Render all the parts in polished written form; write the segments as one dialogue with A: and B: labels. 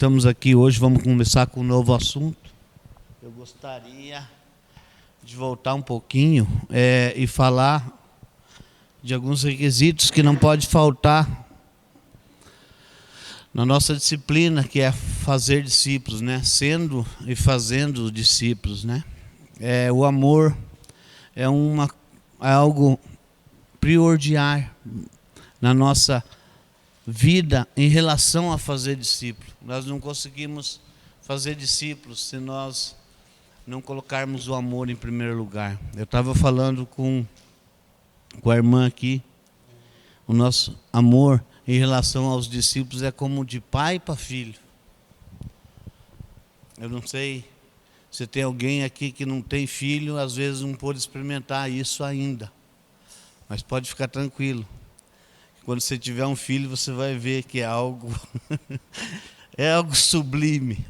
A: Estamos aqui hoje, vamos começar com um novo assunto. Eu gostaria de voltar um pouquinho e falar de alguns requisitos que não pode faltar na nossa disciplina, que é fazer discípulos, né? Sendo e fazendo discípulos, né? O amor é algo primordial na nossa vida em relação a fazer discípulo. Nós não conseguimos fazer discípulos se nós não colocarmos o amor em primeiro lugar. Eu estava falando com a irmã aqui, o nosso amor em relação aos discípulos é como de pai para filho. Eu não sei se tem alguém aqui que não tem filho, às vezes não pôde experimentar isso ainda, mas pode ficar tranquilo. Quando você tiver um filho, você vai ver que é algo é algo sublime.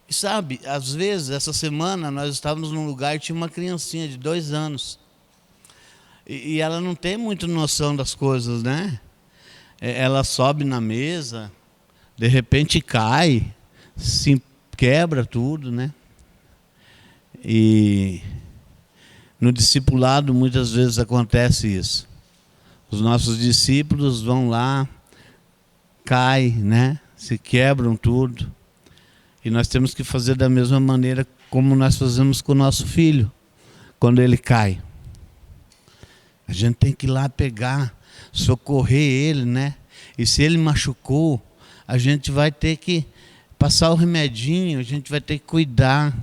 A: E sabe, às vezes, essa semana, nós estávamos num lugar e tinha uma criancinha de 2 anos. E ela não tem muita noção das coisas, né? Ela sobe na mesa, de repente cai, se quebra tudo, né? E no discipulado, muitas vezes acontece isso. Os nossos discípulos vão lá, caem, né? Se quebram tudo. E nós temos que fazer da mesma maneira como nós fazemos com o nosso filho, quando ele cai. A gente tem que ir lá pegar, socorrer ele, né? E se ele machucou, a gente vai ter que passar o remedinho, a gente vai ter que cuidar.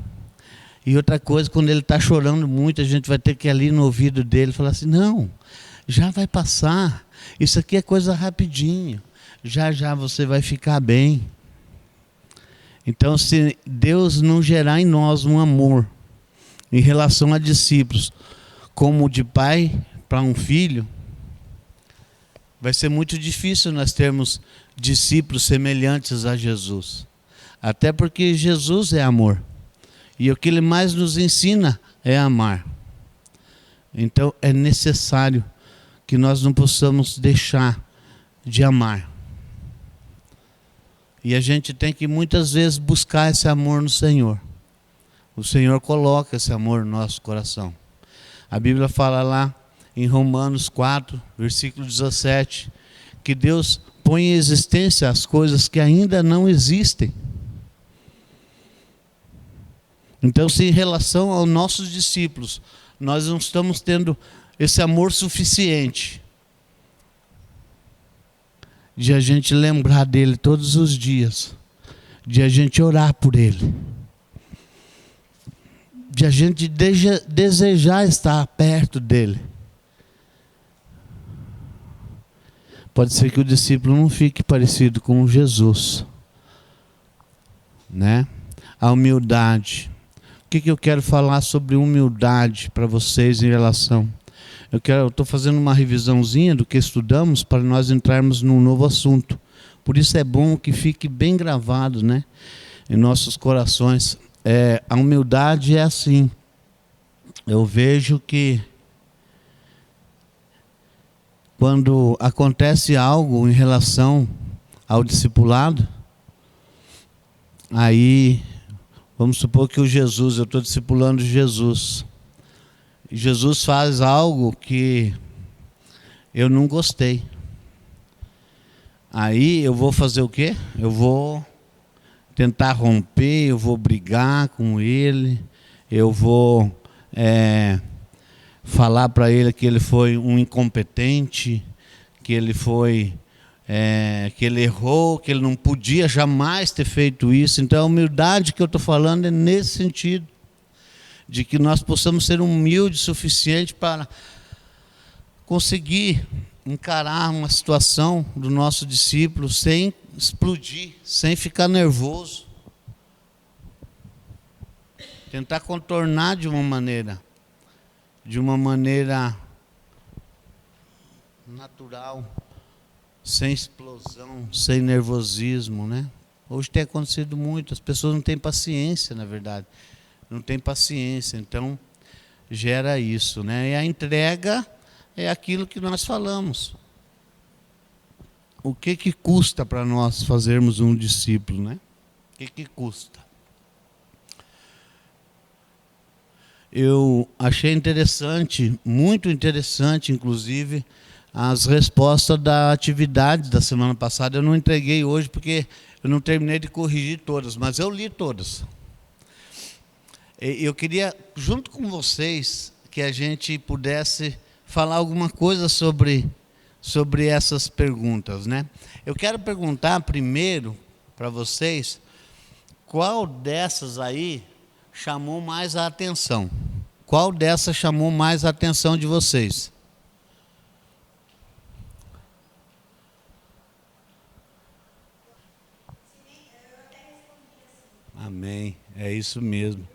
A: E outra coisa, quando ele está chorando muito, a gente vai ter que ir ali no ouvido dele falar assim, não, já vai passar, isso aqui é coisa rapidinho, já já você vai ficar bem. Então, se Deus não gerar em nós um amor em relação a discípulos, como de pai para um filho, vai ser muito difícil nós termos discípulos semelhantes a Jesus. Até porque Jesus é amor. E o que Ele mais nos ensina é amar. Então, é necessário que nós não possamos deixar de amar. E a gente tem que muitas vezes buscar esse amor no Senhor. O Senhor coloca esse amor no nosso coração. A Bíblia fala lá em Romanos 4, versículo 17, que Deus põe em existência as coisas que ainda não existem. Então, se em relação aos nossos discípulos, nós não estamos tendo esse amor suficiente de a gente lembrar dele todos os dias, de a gente orar por ele, de a gente desejar estar perto dele. Pode ser que o discípulo não fique parecido com Jesus, né? A humildade. O que eu quero falar sobre humildade para vocês em relação? Eu estou fazendo uma revisãozinha do que estudamos para nós entrarmos num novo assunto. Por isso é bom que fique bem gravado, né, em nossos corações. A humildade é assim. Eu vejo que quando acontece algo em relação ao discipulado, aí, vamos supor que eu estou discipulando Jesus. Jesus faz algo que eu não gostei. Aí eu vou fazer o quê? Eu vou tentar romper, eu vou brigar com ele, eu vou falar para ele que ele foi um incompetente, que ele que ele errou, que ele não podia jamais ter feito isso. Então a humildade que eu estou falando é nesse sentido, de que nós possamos ser humildes o suficiente para conseguir encarar uma situação do nosso discípulo sem explodir, sem ficar nervoso. Tentar contornar de uma maneira natural, sem explosão, sem nervosismo, né? Hoje tem acontecido muito, as pessoas não têm paciência, na verdade. Não tem paciência, então gera isso, né? E a entrega é aquilo que nós falamos. O que custa para nós fazermos um discípulo, né? que custa? Eu achei interessante, muito interessante, inclusive, as respostas da atividade da semana passada. Eu não entreguei hoje porque eu não terminei de corrigir todas, mas eu li todas. Eu queria, junto com vocês, que a gente pudesse falar alguma coisa sobre essas perguntas, né? Eu quero perguntar primeiro para vocês, qual dessas aí chamou mais a atenção? Qual dessas chamou mais a atenção de vocês? Amém. É isso mesmo.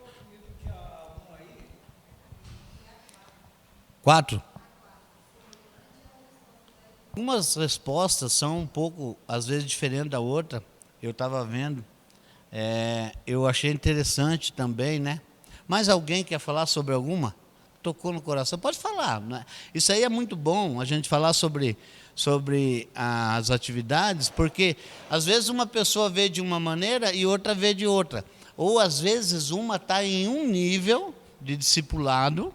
A: 4? Algumas respostas são um pouco, às vezes, diferentes da outra. Eu estava vendo. Eu achei interessante também, né? Mais alguém quer falar sobre alguma? Tocou no coração? Pode falar, né? Isso aí é muito bom, a gente falar sobre as atividades, porque às vezes uma pessoa vê de uma maneira e outra vê de outra. Ou às vezes uma está em um nível de discipulado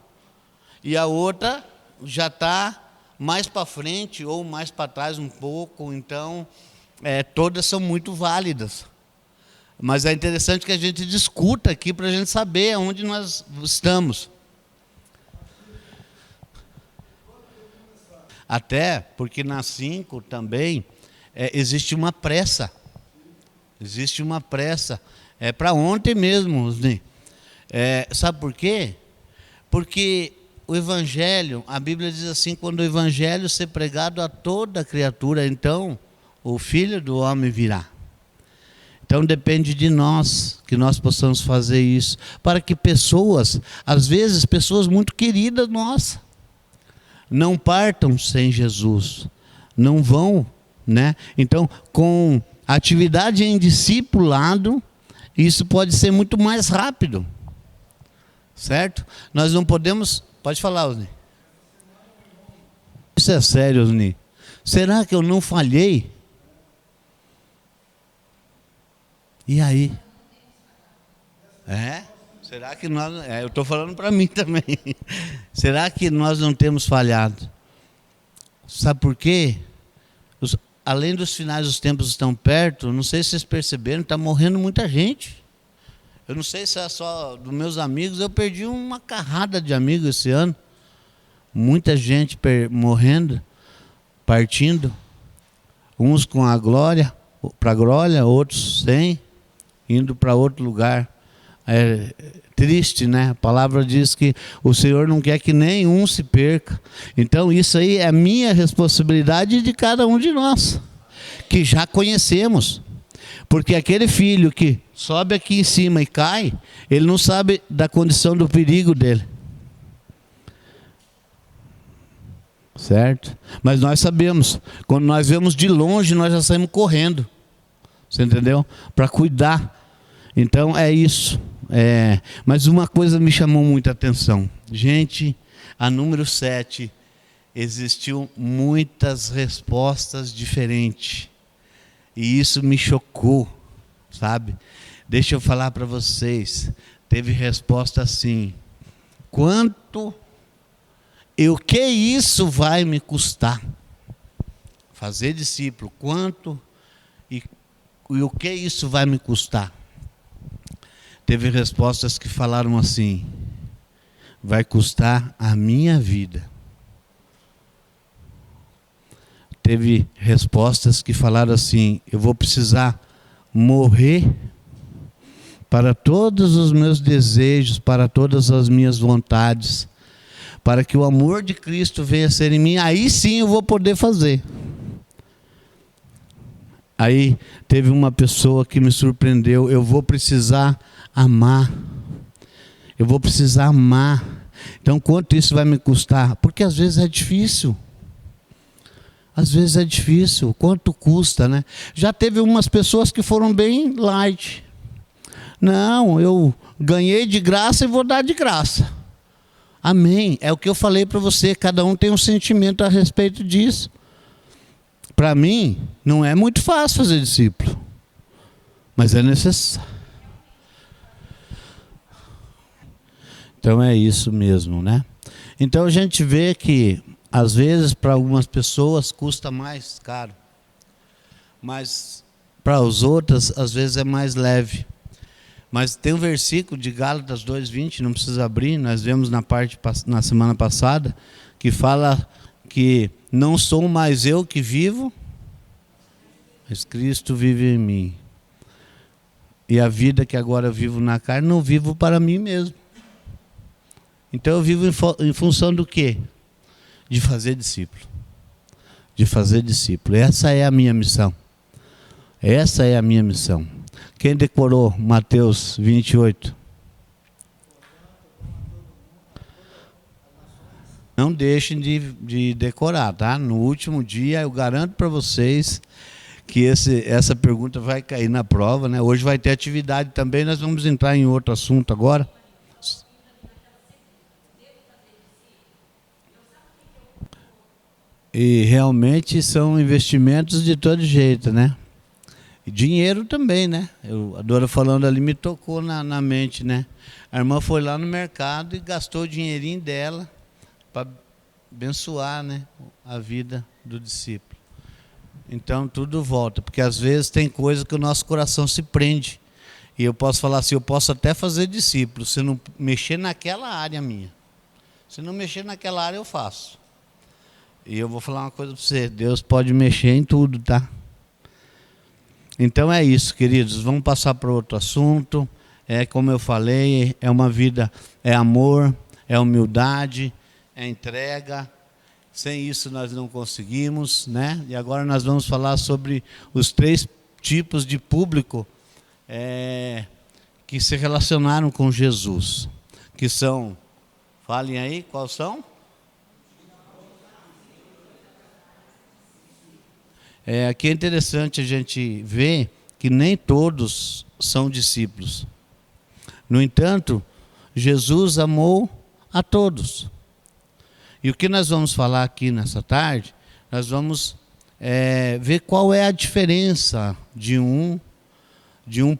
A: e a outra já está mais para frente ou mais para trás um pouco. Então, todas são muito válidas. Mas é interessante que a gente discuta aqui para a gente saber onde nós estamos. Até porque na 5 também existe uma pressa. Existe uma pressa. É para ontem mesmo, Osni. Sabe por quê? Porque o Evangelho, a Bíblia diz assim, quando o Evangelho ser pregado a toda criatura, então o Filho do Homem virá. Então depende de nós, que nós possamos fazer isso, para que pessoas, às vezes pessoas muito queridas nossas, não partam sem Jesus, não vão, né? Então, com atividade em discipulado, isso pode ser muito mais rápido, certo? Nós não podemos... Pode falar, Osni. Isso é sério, Osni. Será que eu não falhei? E aí? Será que nós... eu estou falando para mim também. Será que nós não temos falhado? Sabe por quê? Além dos finais dos tempos estão perto, não sei se vocês perceberam, está morrendo muita gente. Eu não sei se é só dos meus amigos, eu perdi uma carrada de amigos esse ano. Muita gente morrendo, partindo. Uns com a glória, para a glória, outros sem, indo para outro lugar. É triste, né? A palavra diz que o Senhor não quer que nenhum se perca. Então isso aí é minha responsabilidade de cada um de nós, que já conhecemos. Porque aquele filho que sobe aqui em cima e cai, ele não sabe da condição do perigo dele. Certo? Mas nós sabemos. Quando nós vemos de longe, nós já saímos correndo. Você entendeu? Para cuidar. Então é isso. Mas uma coisa me chamou muita atenção. Gente, a número 7, existiu muitas respostas diferentes. E isso me chocou, sabe? Deixa eu falar para vocês. Teve resposta assim: quanto e o que isso vai me custar? Fazer discípulo, quanto e o que isso vai me custar? Teve respostas que falaram assim: vai custar a minha vida. Teve respostas que falaram assim: eu vou precisar morrer para todos os meus desejos, para todas as minhas vontades, para que o amor de Cristo venha a ser em mim, aí sim eu vou poder fazer. Aí teve uma pessoa que me surpreendeu: eu vou precisar amar. Eu vou precisar amar. Então quanto isso vai me custar? Porque às vezes é difícil. Às vezes é difícil. Quanto custa, né? Já teve umas pessoas que foram bem light. Não, eu ganhei de graça e vou dar de graça. Amém. É o que eu falei para você. Cada um tem um sentimento a respeito disso. Para mim, não é muito fácil fazer discípulo. mas é necessário. Então é isso mesmo, né? Então a gente vê que, às vezes, para algumas pessoas custa mais caro, mas para as outras, às vezes, é mais leve. Mas tem um versículo de Gálatas 2:20, não precisa abrir, nós vemos na semana passada, que fala que não sou mais eu que vivo, mas Cristo vive em mim. E a vida que agora eu vivo na carne, não vivo para mim mesmo. Então eu vivo em função do quê? De fazer discípulo. De fazer discípulo. Essa é a minha missão. Essa é a minha missão. Quem decorou Mateus 28? Não deixem de decorar, tá? No último dia, eu garanto para vocês que essa pergunta vai cair na prova, né? Hoje vai ter atividade também, nós vamos entrar em outro assunto agora. E realmente são investimentos de todo jeito, né? E dinheiro também, né? A Dora falando ali me tocou na mente, né? A irmã foi lá no mercado e gastou o dinheirinho dela para abençoar, né, a vida do discípulo. Então tudo volta, porque às vezes tem coisa que o nosso coração se prende. E eu posso falar assim, eu posso até fazer discípulo, se não mexer naquela área minha. Se não mexer naquela área, eu faço. E eu vou falar uma coisa para você, Deus pode mexer em tudo, tá? Então é isso, queridos, vamos passar para outro assunto. É como eu falei, é uma vida, é amor, é humildade, é entrega. Sem isso nós não conseguimos, né? E agora nós vamos falar sobre os 3 tipos de público que se relacionaram com Jesus. Que são, falem aí, quais são? Aqui é interessante a gente ver que nem todos são discípulos. No entanto, Jesus amou a todos. E o que nós vamos falar aqui nessa tarde, nós vamos ver qual é a diferença de um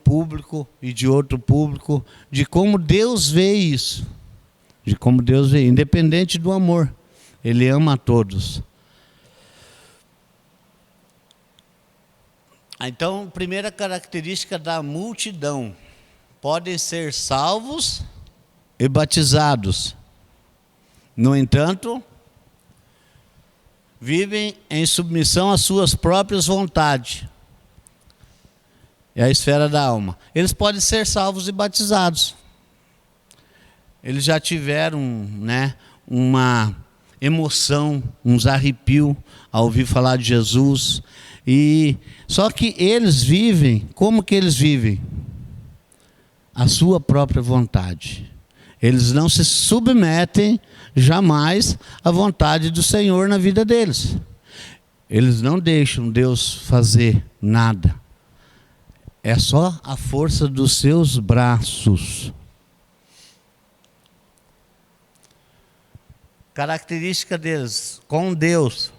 A: público e de outro público, de como Deus vê isso. De como Deus vê, independente do amor. Ele ama a todos. Então, primeira característica da multidão: podem ser salvos e batizados. No entanto, vivem em submissão às suas próprias vontades. É a esfera da alma. Eles podem ser salvos e batizados. Eles já tiveram, né, uma emoção, uns arrepios ao ouvir falar de Jesus. Só que eles vivem, como que eles vivem? A sua própria vontade. Eles não se submetem jamais à vontade do Senhor na vida deles. Eles não deixam Deus fazer nada. É só a força dos seus braços. Característica deles, com Deus: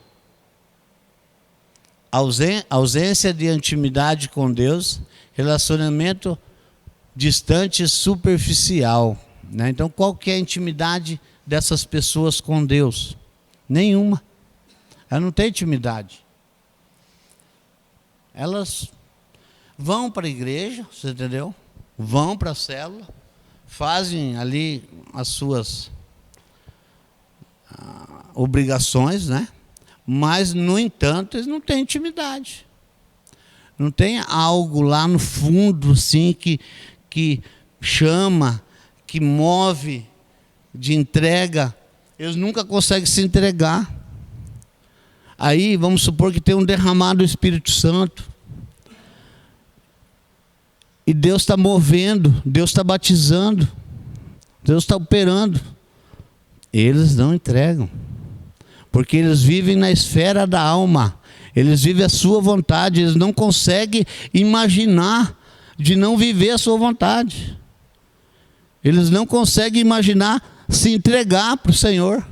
A: ausência de intimidade com Deus, relacionamento distante e superficial, né? Então, qual que é a intimidade dessas pessoas com Deus? Nenhuma. Ela não tem intimidade. Elas vão para a igreja, você entendeu? Vão para a célula, fazem ali as suas obrigações, né? Mas, no entanto, eles não têm intimidade. Não tem algo lá no fundo, assim, que chama, que move, de entrega. Eles nunca conseguem se entregar. Aí, vamos supor que tem um derramado do Espírito Santo. E Deus está movendo, Deus está batizando, Deus está operando. Eles não entregam. Porque eles vivem na esfera da alma. Eles vivem a sua vontade. Eles não conseguem imaginar de não viver a sua vontade. Eles não conseguem imaginar se entregar para o Senhor.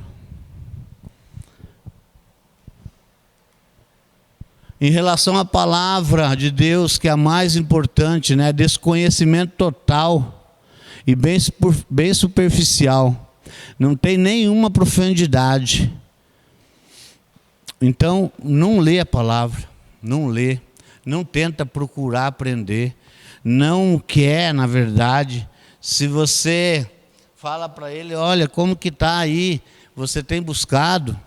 A: Em relação à palavra de Deus, que é a mais importante, né? Desconhecimento total e bem superficial. Não tem nenhuma profundidade. Então, não lê a palavra, não lê, não tenta procurar aprender, não quer, na verdade. Se você fala para ele, olha, como que está aí, você tem buscado,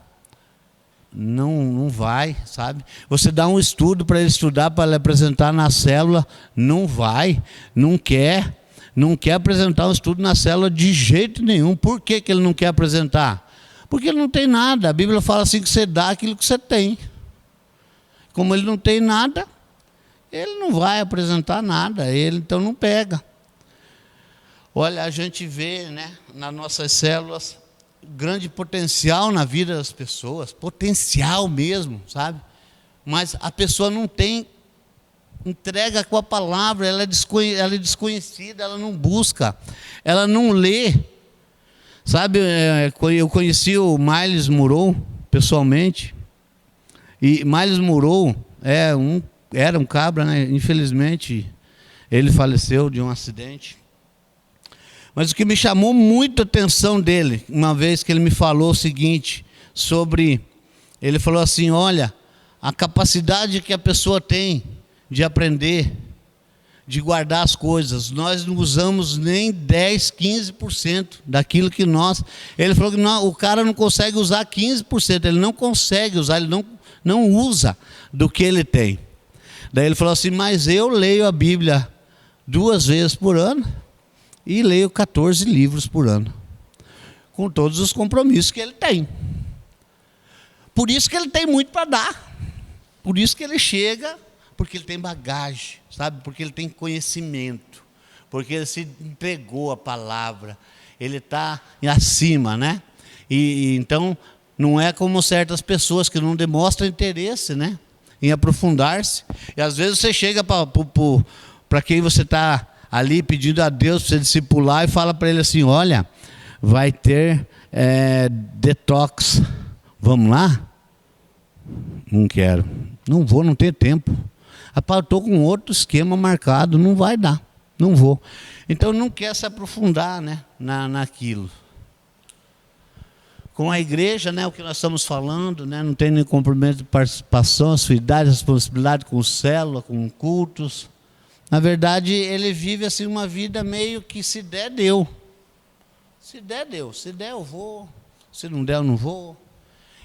A: não vai, sabe? Você dá um estudo para ele estudar, para ele apresentar na célula, não vai, não quer apresentar um estudo na célula de jeito nenhum. Por que ele não quer apresentar? Porque ele não tem nada. A Bíblia fala assim que você dá aquilo que você tem. Como ele não tem nada, ele não vai apresentar nada, ele então não pega. Olha, a gente vê, né, nas nossas células, grande potencial na vida das pessoas, potencial mesmo, sabe? Mas a pessoa não tem entrega com a palavra, ela é desconhecida, ela não busca, ela não lê. Sabe, eu conheci o Miles Monroe pessoalmente, e Miles Monroe era um cabra, né? Infelizmente, ele faleceu de um acidente. Mas o que me chamou muito a atenção dele, uma vez que ele me falou o seguinte, ele falou assim, olha, a capacidade que a pessoa tem de aprender, de guardar as coisas, nós não usamos nem 10, 15% daquilo que nós... Ele falou que o cara não consegue usar 15%, ele não consegue usar, ele não usa do que ele tem. Daí ele falou assim, mas eu leio a Bíblia 2 vezes por ano, e leio 14 livros por ano, com todos os compromissos que ele tem. Por isso que ele tem muito para dar. Por isso que ele chega, porque ele tem bagagem, sabe? Porque ele tem conhecimento, porque ele se entregou à palavra, ele está acima, né? E então, não é como certas pessoas que não demonstram interesse, né, em aprofundar-se. E às vezes você chega para quem você está ali pedindo a Deus para você discipular e fala para ele assim, olha, vai ter detox, vamos lá? Não quero, não vou, não tenho tempo. Rapaz, eu estou com outro esquema marcado, não vai dar, não vou. Então não quer se aprofundar, né, naquilo. Com a igreja, né, o que nós estamos falando, né, não tem nenhum compromisso de participação, a sua idade, responsabilidade com célula, com cultos. Na verdade, ele vive assim uma vida meio que se der, deu. Se der, deu. Se der, eu vou. Se não der, eu não vou.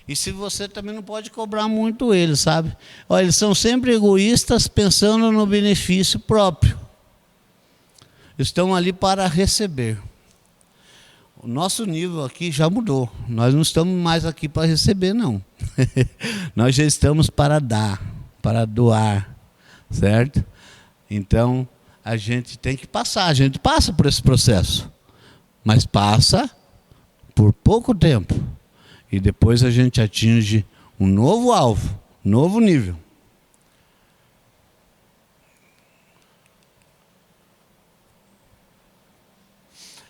A: E se você também não pode cobrar muito eles, sabe? Olha, eles são sempre egoístas pensando no benefício próprio. Estão ali para receber. O nosso nível aqui já mudou. Nós não estamos mais aqui para receber, não. Nós já estamos para dar, para doar, certo? Então, a gente tem que passar, a gente passa por esse processo, mas passa por pouco tempo. E depois a gente atinge um novo alvo, um novo nível.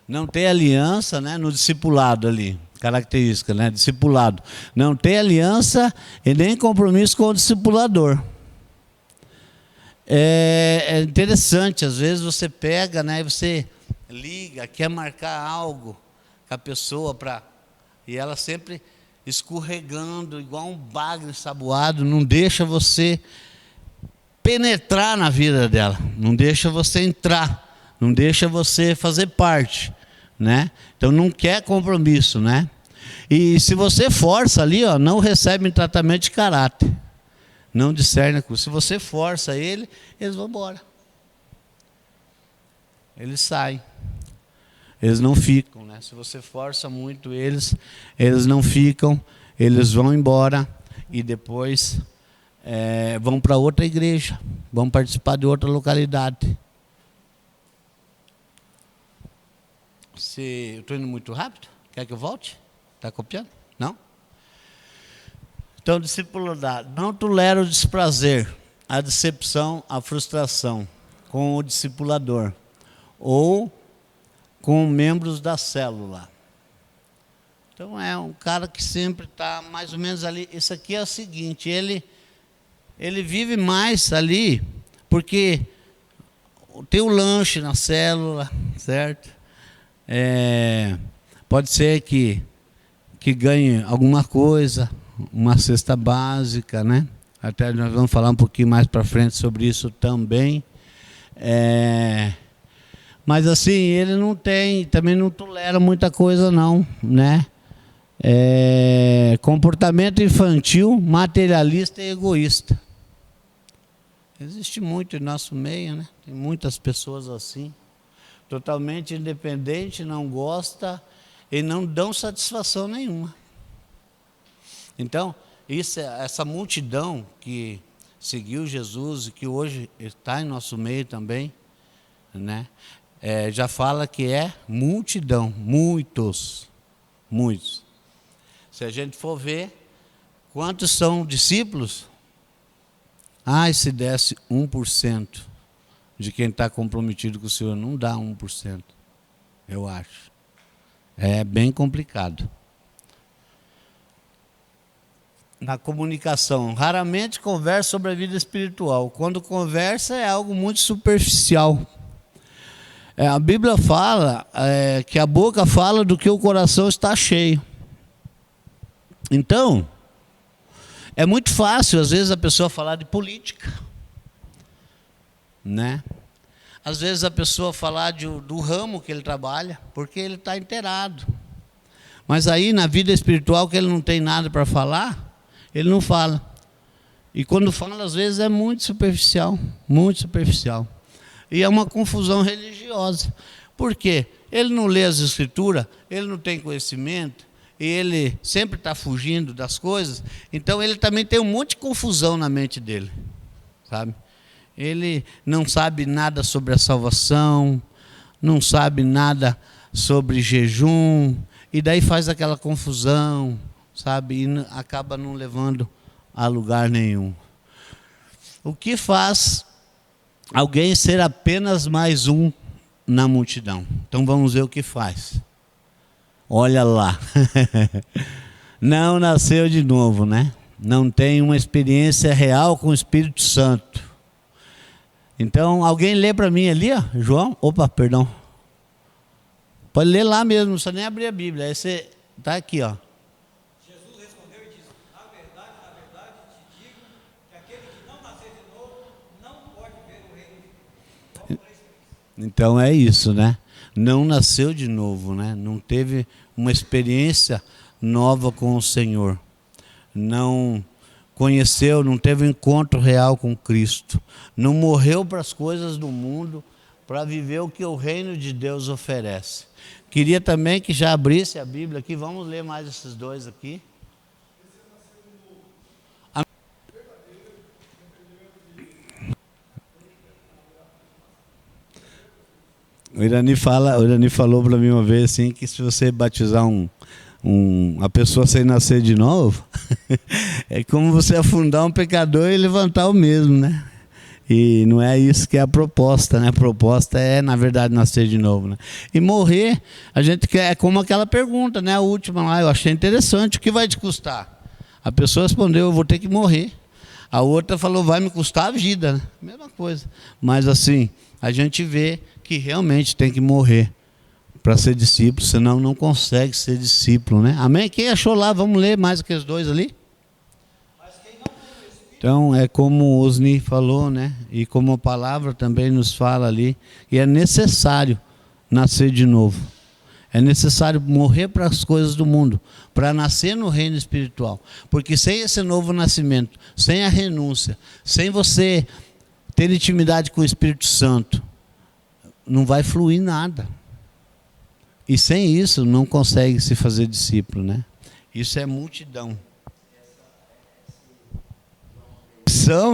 A: Não ter aliança, né, no discipulado ali, característica, né, discipulado. Não ter aliança e nem compromisso com o discipulador. É interessante, às vezes você pega, né, e você liga, quer marcar algo com a pessoa, e ela sempre escorregando, igual um bagre ensaboado, não deixa você penetrar na vida dela, não deixa você entrar, não deixa você fazer parte, né? Então não quer compromisso, né? E se você força ali, ó, não recebe tratamento de caráter. Não discerne. Se você força ele, eles vão embora. Eles saem. Eles não ficam, né? Se você força muito eles não ficam, eles vão embora e depois vão para outra igreja, vão participar de outra localidade. Eu estou indo muito rápido? Quer que eu volte? Está copiando? Não? Então, discipulado, não tolera o desprazer, a decepção, a frustração com o discipulador ou com membros da célula. Então, é um cara que sempre está mais ou menos ali. Isso aqui é o seguinte, ele ele vive mais ali, porque tem o lanche na célula, certo? Pode ser que ganhe alguma coisa, uma cesta básica, né? Até nós vamos falar um pouquinho mais para frente sobre isso também. Mas assim, ele também não tolera muita coisa não, né? Comportamento infantil, materialista e egoísta. Existe muito em nosso meio, né? Tem muitas pessoas assim, totalmente independente, não gosta e não dão satisfação nenhuma. Então, essa multidão que seguiu Jesus e que hoje está em nosso meio também, né? Já fala que é multidão, muitos. Se a gente for ver, quantos são discípulos? E se desse 1% de quem está comprometido com o Senhor, não dá 1%, eu acho. É bem complicado. Na comunicação, raramente conversa sobre a vida espiritual. Quando conversa é algo muito superficial. A Bíblia fala que a boca fala do que o coração está cheio. Então, é muito fácil, às vezes, a pessoa falar de política, né? Às vezes a pessoa falar do ramo que ele trabalha, porque ele está inteirado. Mas aí, na vida espiritual, que ele não tem nada para falar, ele não fala. E quando fala, às vezes, é muito superficial, muito superficial. E é uma confusão religiosa. Por quê? Ele não lê as Escrituras, ele não tem conhecimento, e ele sempre está fugindo das coisas, então ele também tem um monte de confusão na mente dele, sabe? Ele não sabe nada sobre a salvação, não sabe nada sobre jejum, e daí faz aquela confusão, sabe? E acaba não levando a lugar nenhum. O que faz alguém ser apenas mais um na multidão? Então vamos ver o que faz. Olha lá, não nasceu de novo, né? Não tem uma experiência real com o Espírito Santo. Então, alguém lê para mim ali, ó, João? Opa, perdão. Pode ler lá mesmo, não precisa nem abrir a Bíblia. Aí você está aqui, ó.
B: Jesus respondeu e disse: na verdade te digo que aquele que não nascer de novo não pode ver o reino de Deus.
A: Então é isso, né? Não nasceu de novo, né? Não teve uma experiência nova com o Senhor. Não conheceu, não teve um encontro real com Cristo. Não morreu para as coisas do mundo, para viver o que o reino de Deus oferece. Queria também que já abrisse a Bíblia aqui. Vamos ler mais esses dois aqui. O Irani falou para mim uma vez assim, que se você batizar a pessoa sem nascer de novo, é como você afundar um pecador e levantar o mesmo, né? E não é isso que é a proposta, né? A proposta é, na verdade, nascer de novo, né? E morrer, a gente quer, é como aquela pergunta, né? A última lá, eu achei interessante, o que vai te custar? A pessoa respondeu, eu vou ter que morrer. A outra falou, vai me custar a vida, né? Mesma coisa. Mas assim, a gente vê que realmente tem que morrer para ser discípulo, senão não consegue ser discípulo, né? Amém? Quem achou lá? Vamos ler mais aqueles dois ali? Então, é como o Osni falou, né? E como a palavra também nos fala ali, e é necessário nascer de novo. É necessário morrer para as coisas do mundo, para nascer no reino espiritual. Porque sem esse novo nascimento, sem a renúncia, sem você ter intimidade com o Espírito Santo, não vai fluir nada. E sem isso não consegue se fazer discípulo, né? Isso é multidão.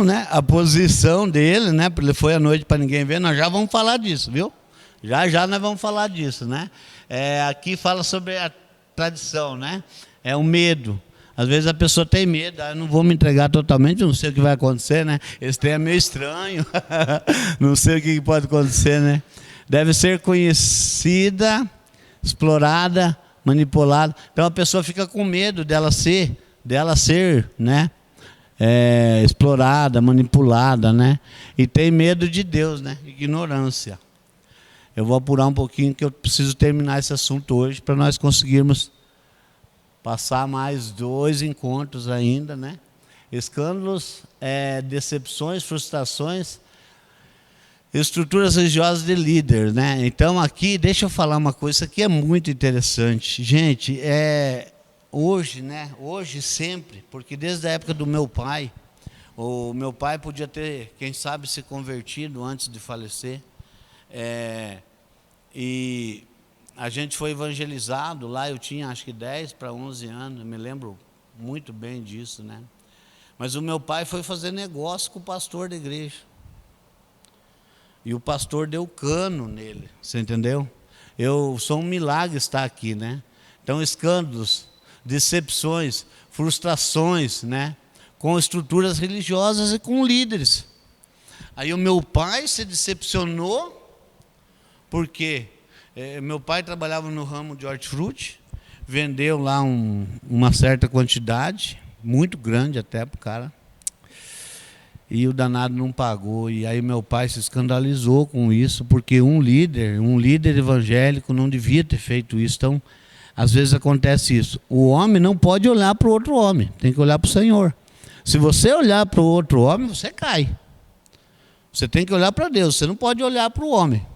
A: Né? A posição dele, né? Ele foi à noite para ninguém ver. Nós já vamos falar disso, viu? Já nós vamos falar disso, né? Aqui fala sobre a tradição, né? É o medo. Às vezes a pessoa tem medo, eu não vou me entregar totalmente, não sei o que vai acontecer, né? Esse trem é meio estranho, não sei o que pode acontecer, né? Deve ser conhecida, explorada, manipulada. Então a pessoa fica com medo dela ser, né? explorada, manipulada, né? E tem medo de Deus, né? Ignorância. Eu vou apurar um pouquinho que eu preciso terminar esse assunto hoje para nós conseguirmos passar mais 2 encontros ainda, né? Escândalos, decepções, frustrações, estruturas religiosas de líder, né? Então aqui, deixa eu falar uma coisa, isso aqui é muito interessante. Gente, hoje, né? Hoje sempre, porque desde a época do meu pai, o meu pai podia ter, quem sabe, se convertido antes de falecer, e a gente foi evangelizado lá, eu tinha acho que 10 para 11 anos, eu me lembro muito bem disso, né? Mas o meu pai foi fazer negócio com o pastor da igreja. E o pastor deu cano nele, você entendeu? Eu sou um milagre estar aqui, né? Então, escândalos, decepções, frustrações, né? Com estruturas religiosas e com líderes. Aí o meu pai se decepcionou, porque meu pai trabalhava no ramo de hortifruti, vendeu lá uma certa quantidade, muito grande até para o cara, e o danado não pagou. E aí meu pai se escandalizou com isso, porque um líder evangélico não devia ter feito isso. Então, às vezes acontece isso. O homem não pode olhar para o outro homem, tem que olhar para o Senhor. Se você olhar para o outro homem, você cai. Você tem que olhar para Deus, você não pode olhar para o homem.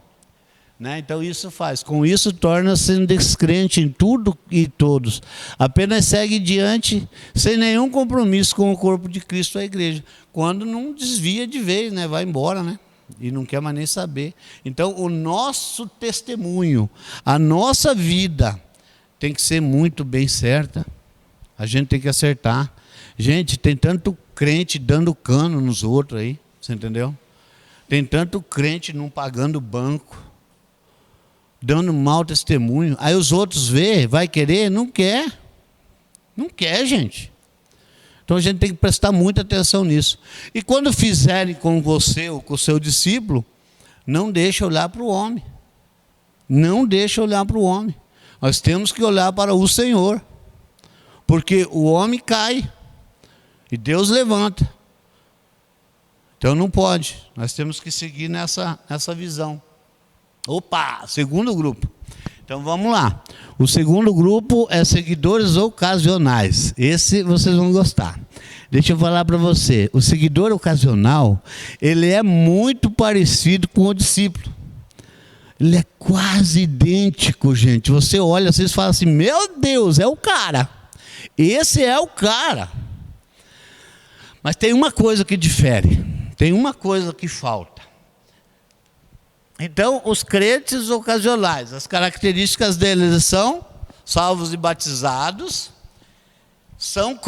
A: Né? Então isso faz. Com isso torna-se um descrente em tudo e todos. Apenas segue diante sem nenhum compromisso com o corpo de Cristo, a igreja. Quando não desvia de vez, né? Vai embora, né? E não quer mais nem saber. Então o nosso testemunho, a nossa vida tem que ser muito bem certa. A gente tem que acertar. Gente, tem tanto crente dando cano nos outros aí, você entendeu? Tem tanto crente não pagando banco, dando mau testemunho. Aí os outros vê, vai querer, não quer. Não quer, gente. Então a gente tem que prestar muita atenção nisso. E quando fizerem com você ou com o seu discípulo, não deixe olhar para o homem. Não deixe olhar para o homem. Nós temos que olhar para o Senhor. Porque o homem cai e Deus levanta. Então não pode. Nós temos que seguir nessa visão. Opa, segundo grupo. Então vamos lá. O segundo grupo é seguidores ocasionais. Esse vocês vão gostar. Deixa eu falar para você. O seguidor ocasional, ele é muito parecido com o discípulo. Ele é quase idêntico, gente. Você olha, vocês falam assim, meu Deus, é o cara. Esse é o cara. Mas tem uma coisa que difere. Tem uma coisa que falta. Então, os crentes ocasionais, as características deles são salvos e batizados, são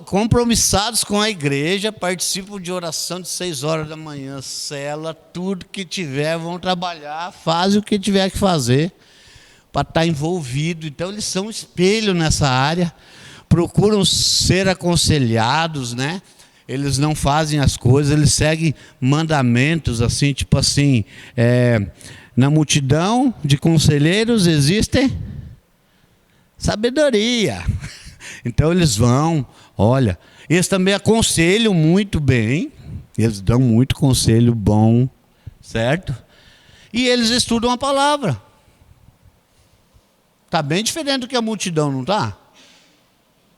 A: compromissados com a igreja, participam de oração de 6 horas da manhã, cela, tudo que tiver, vão trabalhar, fazem o que tiver que fazer para estar envolvido. Então, eles são espelho nessa área, procuram ser aconselhados, né? Eles não fazem as coisas, eles seguem mandamentos, assim, tipo assim, na multidão de conselheiros existe sabedoria. Então eles vão, olha, eles também aconselham muito bem, eles dão muito conselho bom, certo? E eles estudam a palavra. Está bem diferente do que a multidão, não está?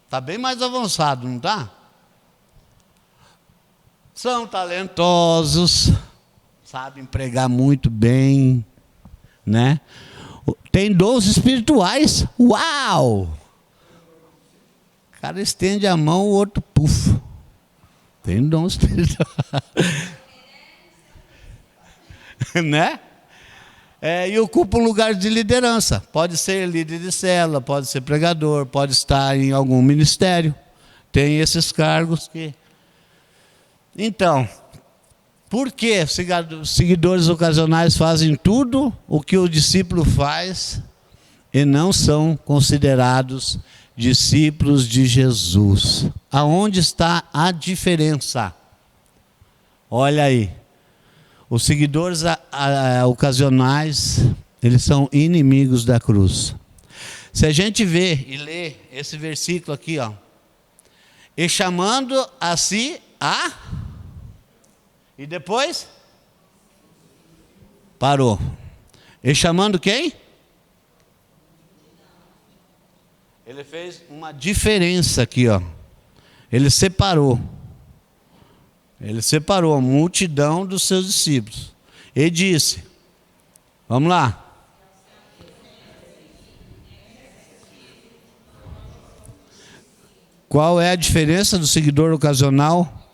A: Está bem mais avançado, não está? São talentosos, sabem pregar muito bem, né? Tem dons espirituais. Uau! O cara estende a mão, o outro puf. Tem dom espiritual. Né? E ocupa um lugar de liderança. Pode ser líder de célula, pode ser pregador, pode estar em algum ministério. Tem esses cargos que... Então, por que seguidores ocasionais fazem tudo o que o discípulo faz e não são considerados discípulos de Jesus? Aonde está a diferença? Olha aí. Os seguidores ocasionais, eles são inimigos da cruz. Se a gente vê e lê esse versículo aqui, ó, E chamando a si a... E depois? Parou. E chamando quem? Ele fez uma diferença aqui, ó. Ele separou. Ele separou a multidão dos seus discípulos. E disse, vamos lá. Qual é a diferença do seguidor ocasional?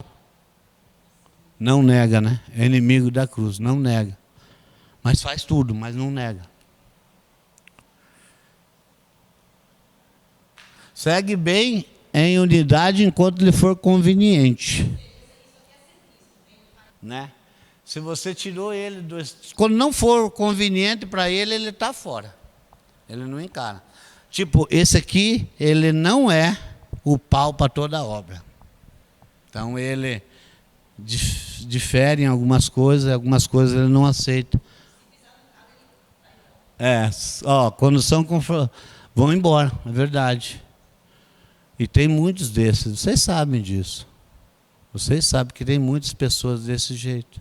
A: Não nega, né? É inimigo da cruz, não nega. Mas faz tudo, mas não nega. Segue bem em unidade enquanto lhe for conveniente. Né? Se você tirou ele do... Quando não for conveniente para ele, ele está fora. Ele não encara. Tipo, esse aqui, ele não é o pau para toda a obra. Então ele difere em algumas coisas ele não aceita. Quando são vão embora, é verdade. E tem muitos desses, vocês sabem disso. Vocês sabem que tem muitas pessoas desse jeito,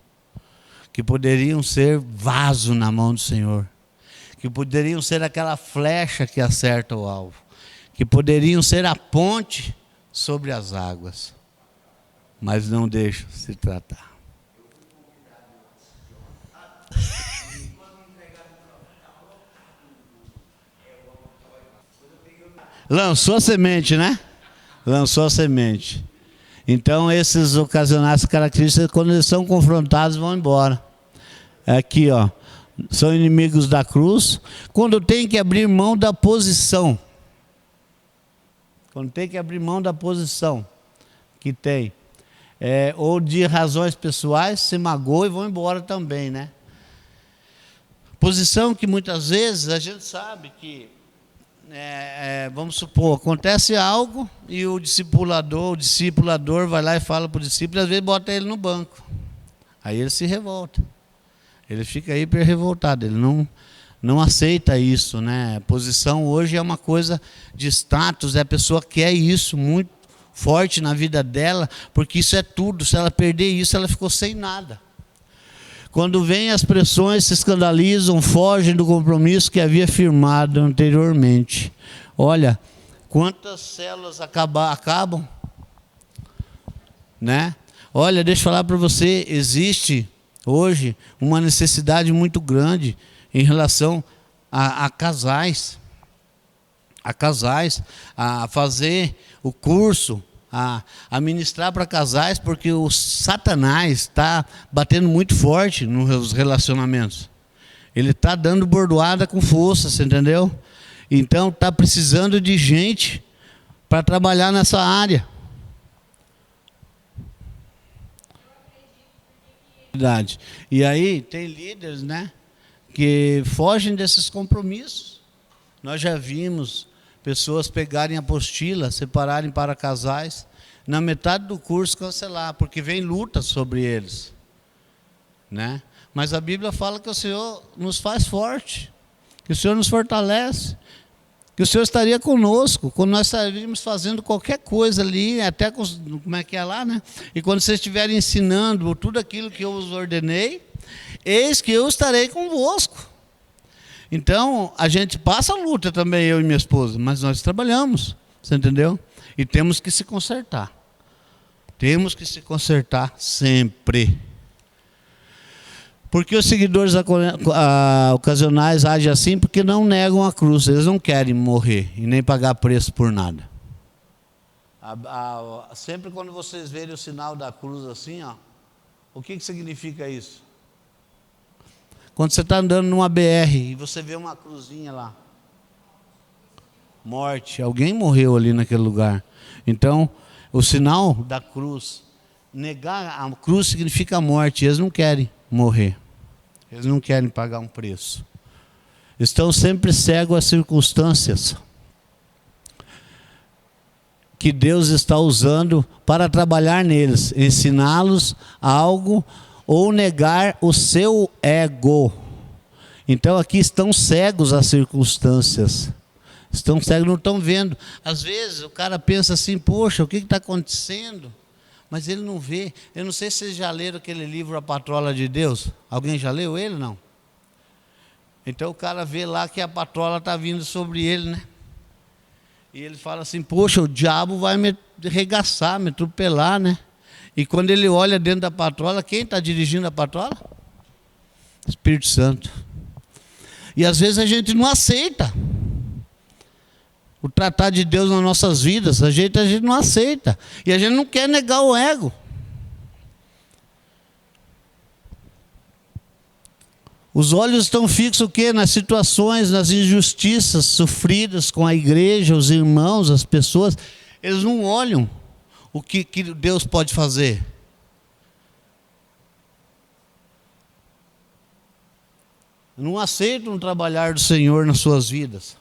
A: que poderiam ser vaso na mão do Senhor, que poderiam ser aquela flecha que acerta o alvo, que poderiam ser a ponte sobre as águas, mas não deixam se tratar. Lançou a semente, né? Lançou a semente. Então, esses ocasionais características, quando eles são confrontados, vão embora. Aqui, ó, são inimigos da cruz. Quando tem que abrir mão da posição. Quando tem que abrir mão da posição que tem. Ou de razões pessoais, se magoam e vão embora também, né? Posição que muitas vezes a gente sabe que, vamos supor, acontece algo e o discipulador vai lá e fala para o discípulo, e às vezes bota ele no banco. Aí ele se revolta. Ele fica hiper revoltado, ele não aceita isso, né? A posição hoje é uma coisa de status, a pessoa quer isso muito forte na vida dela, porque isso é tudo. Se ela perder isso, ela ficou sem nada. Quando vêm as pressões, se escandalizam, fogem do compromisso que havia firmado anteriormente. Olha, quantas células acabam, né? Olha, deixa eu falar para você, existe hoje uma necessidade muito grande em relação a casais, a fazer o curso, a ministrar para casais, porque o Satanás está batendo muito forte nos relacionamentos. Ele está dando bordoada com força, você entendeu? Então está precisando de gente para trabalhar nessa área. E aí tem líderes, né, que fogem desses compromissos. Nós já vimos pessoas pegarem apostila, separarem para casais, na metade do curso cancelar, porque vem luta sobre eles, né? Mas a Bíblia fala que o Senhor nos faz forte, que o Senhor nos fortalece, que o Senhor estaria conosco quando nós estaríamos fazendo qualquer coisa ali, até como é que é lá, né? E quando vocês estiverem ensinando tudo aquilo que eu os ordenei, eis que eu estarei convosco. Então, a gente passa a luta também, eu e minha esposa, mas nós trabalhamos, você entendeu? E temos que se consertar. Temos que se consertar sempre. Porque os seguidores ocasionais agem assim porque não negam a cruz, eles não querem morrer e nem pagar preço por nada. Sempre quando vocês verem o sinal da cruz assim, ó, o que significa isso? Quando você está andando numa BR e você vê uma cruzinha lá, morte, alguém morreu ali naquele lugar. Então, o sinal da cruz, negar a cruz significa morte, eles não querem morrer, eles não querem pagar um preço. Estão sempre cegos às circunstâncias que Deus está usando para trabalhar neles, ensiná-los algo ou negar o seu ego. Então aqui estão cegos às circunstâncias. Estão cegos, não estão vendo. Às vezes o cara pensa assim, poxa, o que está acontecendo? Mas ele não vê. Eu não sei se vocês já leram aquele livro A Patrola de Deus. Alguém já leu ele, não? Então o cara vê lá que a patrola está vindo sobre ele, né? E ele fala assim, poxa, o diabo vai me arregaçar, me atropelar, né? E quando ele olha dentro da patrola, quem está dirigindo a patrola? Espírito Santo. E às vezes a gente não aceita o tratar de Deus nas nossas vidas, a gente não aceita. E a gente não quer negar o ego. Os olhos estão fixos o quê? Nas situações, nas injustiças sofridas com a igreja, os irmãos, as pessoas. Eles não olham o que Deus pode fazer. Não aceitam o trabalhar do Senhor nas suas vidas.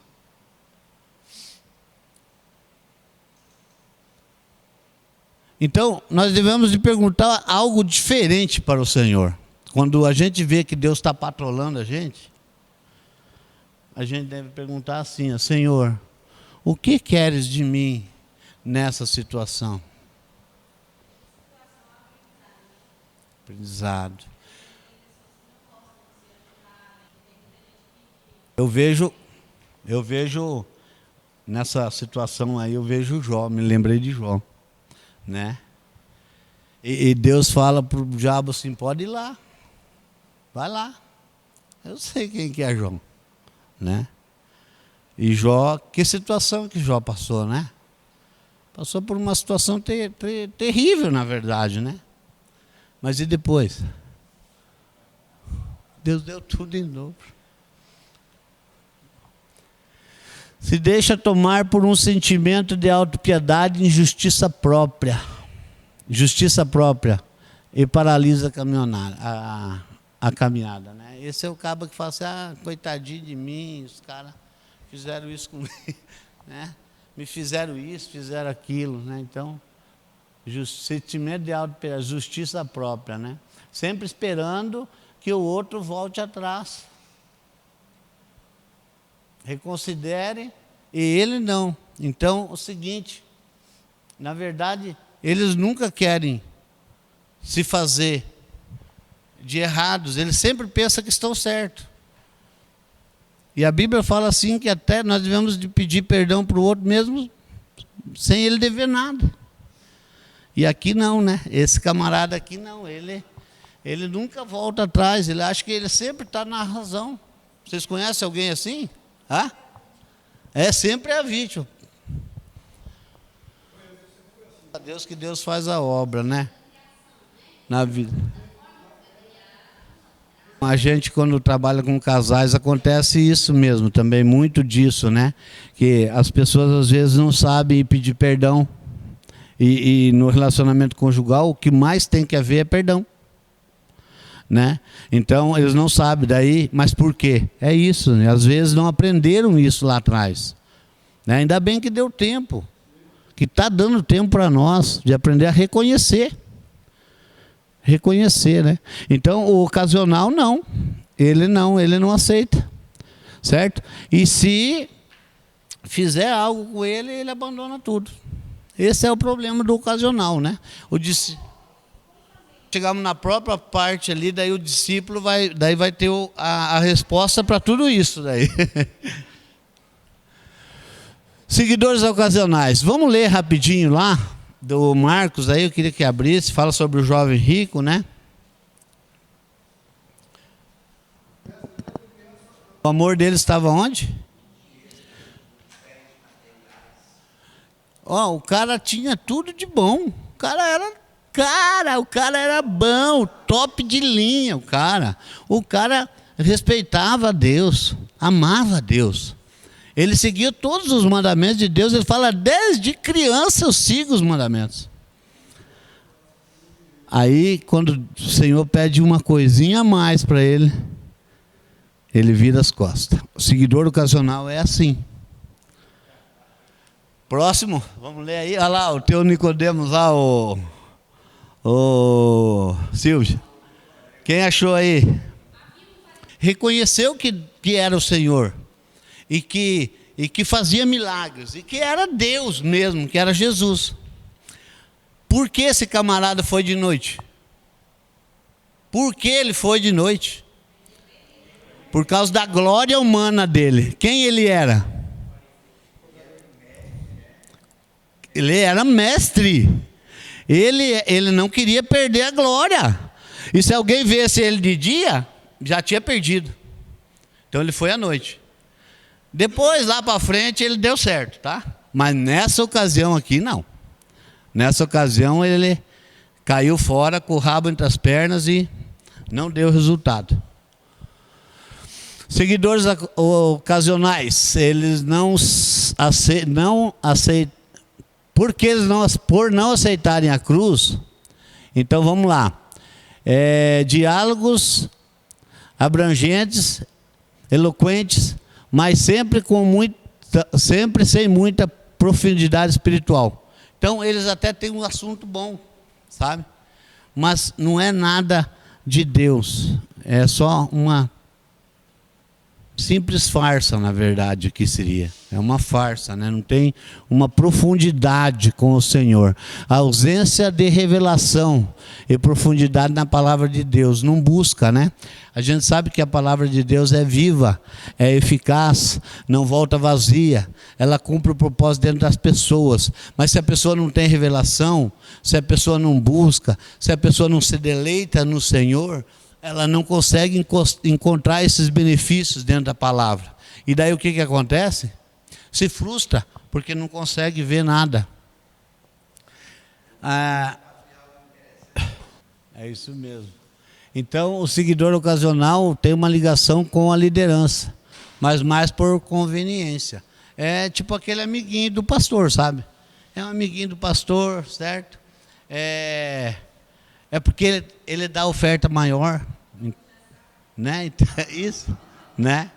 A: Então, nós devemos de perguntar algo diferente para o Senhor. Quando a gente vê que Deus está patrolando a gente deve perguntar assim, Senhor, o que queres de mim nessa situação? Aprendizado. Eu vejo nessa situação aí, eu vejo Jó, me lembrei de Jó, né? E Deus fala para o diabo assim, pode ir lá, vai lá. Eu sei quem que é Jó, né? E Jó, que situação que Jó passou, né? Passou por uma situação terrível, na verdade, né? Mas e depois? Deus deu tudo em dobro. Se deixa tomar por um sentimento de autopiedade e injustiça própria. Justiça própria. E paralisa a caminhada. Né? Esse é o cabo que fala assim, coitadinho de mim, os caras fizeram isso comigo. Né? Me fizeram isso, fizeram aquilo. Né? Então, sentimento de autopiedade, justiça própria. Né? Sempre esperando que o outro volte atrás. Reconsidere, e ele não. Então, o seguinte, na verdade, eles nunca querem se fazer de errados, eles sempre pensam que estão certos. E a Bíblia fala assim, que até nós devemos de pedir perdão para o outro mesmo, sem ele dever nada. E aqui não, né? Esse camarada aqui não, ele nunca volta atrás, ele acha que ele sempre está na razão. Vocês conhecem alguém assim? É sempre a vítima. A Deus que Deus faz a obra, né? Na vida. A gente, quando trabalha com casais, acontece isso mesmo, também muito disso, né? Que as pessoas às vezes não sabem pedir perdão. E no relacionamento conjugal, o que mais tem que haver é perdão. Né? Então eles não sabem daí, mas por quê? É isso, né? Às vezes não aprenderam isso lá atrás, né? Ainda bem que deu tempo, que está dando tempo para nós de aprender a reconhecer, né? Então o ocasional ele não aceita, certo? E se fizer algo com ele, ele abandona tudo. Esse é o problema do ocasional, né? Chegamos na própria parte ali, daí o discípulo vai ter a resposta para tudo isso daí. Seguidores ocasionais. Vamos ler rapidinho lá, do Marcos aí, eu queria que abrisse, fala sobre o jovem rico, né? O amor dele estava onde? O cara tinha tudo de bom. O cara era bom, top de linha, o cara respeitava a Deus, amava a Deus. Ele seguia todos os mandamentos de Deus, ele fala, desde criança eu sigo os mandamentos. Aí, quando o Senhor pede uma coisinha a mais para ele, ele vira as costas. O seguidor ocasional é assim. Próximo, vamos ler aí, olha lá, o teu Nicodemos lá, Silvio, quem achou aí? Reconheceu que era o Senhor e que e que fazia milagres, e que era Deus mesmo, que era Jesus. Por que esse camarada foi de noite? Por que ele foi de noite? Por causa da glória humana dele. Quem ele era? Ele era mestre. Ele não queria perder a glória. E se alguém visse ele de dia, já tinha perdido. Então ele foi à noite. Depois, lá para frente, ele deu certo, tá? Mas nessa ocasião aqui, não. Nessa ocasião, ele caiu fora com o rabo entre as pernas e não deu resultado. Seguidores ocasionais, eles não aceitam. Porque eles por não aceitarem a cruz, então vamos lá. Diálogos abrangentes, eloquentes, mas sempre sem muita profundidade espiritual. Então eles até têm um assunto bom, sabe? Mas não é nada de Deus, é só uma simples farsa, na verdade, que seria. É uma farsa, né? Não tem uma profundidade com o Senhor. A ausência de revelação e profundidade na palavra de Deus. Não busca, né? A gente sabe que a palavra de Deus é viva, é eficaz, não volta vazia. Ela cumpre o propósito dentro das pessoas. Mas se a pessoa não tem revelação, se a pessoa não busca, se a pessoa não se deleita no Senhor, ela não consegue encontrar esses benefícios dentro da palavra. E daí o que acontece? Se frustra, porque não consegue ver nada. É isso mesmo. Então, o seguidor ocasional tem uma ligação com a liderança, mas mais por conveniência. É tipo aquele amiguinho do pastor, sabe? É um amiguinho do pastor, certo? É porque ele dá oferta maior, né? Isso, né?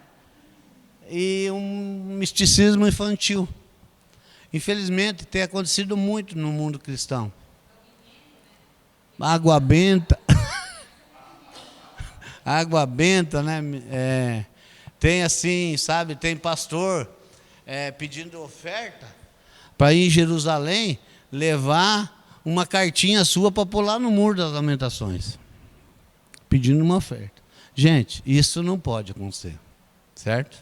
A: E um misticismo infantil. Infelizmente, tem acontecido muito no mundo cristão. Água benta. Água benta, né? Tem assim, sabe? Tem pastor pedindo oferta para ir em Jerusalém levar uma cartinha sua para pular no Muro das Lamentações, pedindo uma oferta. Gente, isso não pode acontecer, certo?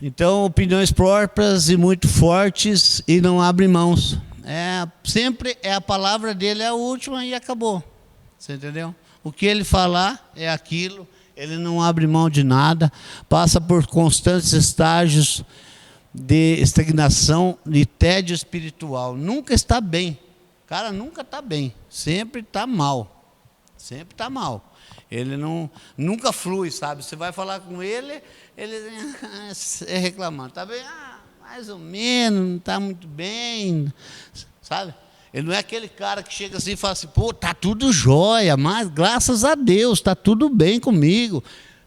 A: Então, opiniões próprias e muito fortes e não abre mãos. Sempre a palavra dele é a última e acabou. Você entendeu? O que ele falar é aquilo, ele não abre mão de nada, passa por constantes estágios de estagnação, de tédio espiritual. Nunca está bem. O cara nunca está bem. Sempre está mal. Sempre está mal. Ele nunca flui, sabe? Você vai falar com ele reclamando. Está bem? Mais ou menos, não está muito bem. Sabe? Ele não é aquele cara que chega assim e fala assim, pô, está tudo jóia, mas graças a Deus, está tudo bem comigo.